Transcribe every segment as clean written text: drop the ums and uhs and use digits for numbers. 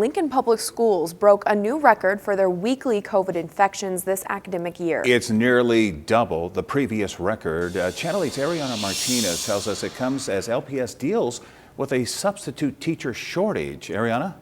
Lincoln Public Schools broke a new record for their weekly COVID infections this academic year. It's nearly double the previous record. Channel 8's Ariana Martinez tells us it comes as LPS deals with a substitute teacher shortage. Ariana?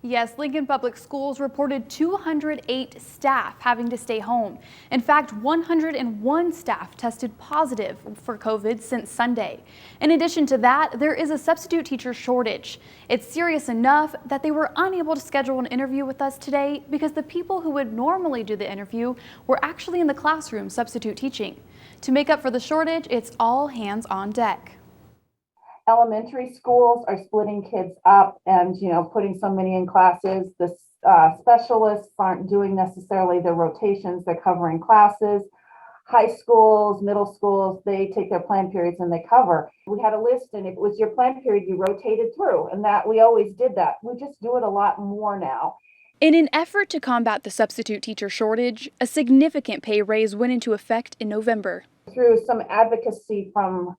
Yes, Lincoln Public Schools reported 208 staff having to stay home. In fact, 101 staff tested positive for COVID since Sunday. In addition to that, there is a substitute teacher shortage. It's serious enough that they were unable to schedule an interview with us today because the people who would normally do the interview were actually in the classroom substitute teaching. To make up for the shortage, it's all hands on deck. Elementary schools are splitting kids up and, putting so many in classes. The specialists aren't doing necessarily the rotations. They're covering classes. High schools, middle schools, they take their plan periods and they cover. We had a list, and if it was your plan period, you rotated through, and that we always did that. We just do it a lot more now. In an effort to combat the substitute teacher shortage, a significant pay raise went into effect in November. Through some advocacy from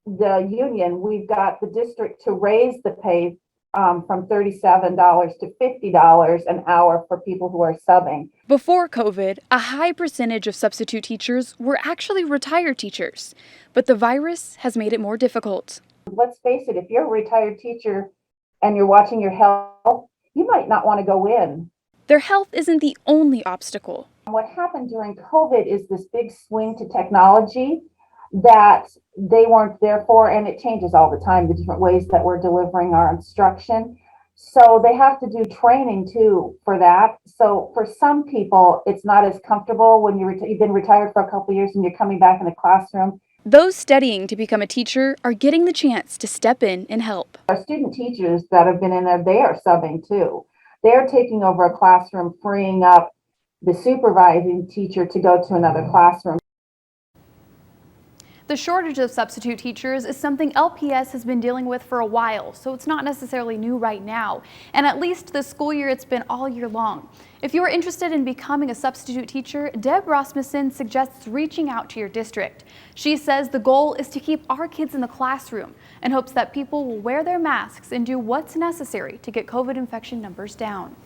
the union, we've got the district to raise the pay from $37 to $50 an hour for people who are subbing. Before COVID, a high percentage of substitute teachers were actually retired teachers, but the virus has made it more difficult. Let's face it, if you're a retired teacher and you're watching your health, you might not want to go in. Their health isn't the only obstacle. What happened during COVID is this big swing to technology that they weren't there for, and it changes all the time, the different ways that we're delivering our instruction. So they have to do training too for that. So for some people, it's not as comfortable when you've been retired for a couple of years and you're coming back in the classroom. Those studying to become a teacher are getting the chance to step in and help. Our student teachers that have been in there, they are subbing too. They're taking over a classroom, freeing up the supervising teacher to go to another classroom. The shortage of substitute teachers is something LPS has been dealing with for a while, so it's not necessarily new right now. And at least this school year, it's been all year long. If you are interested in becoming a substitute teacher, Deb Rasmussen suggests reaching out to your district. She says the goal is to keep our kids in the classroom and hopes that people will wear their masks and do what's necessary to get COVID infection numbers down.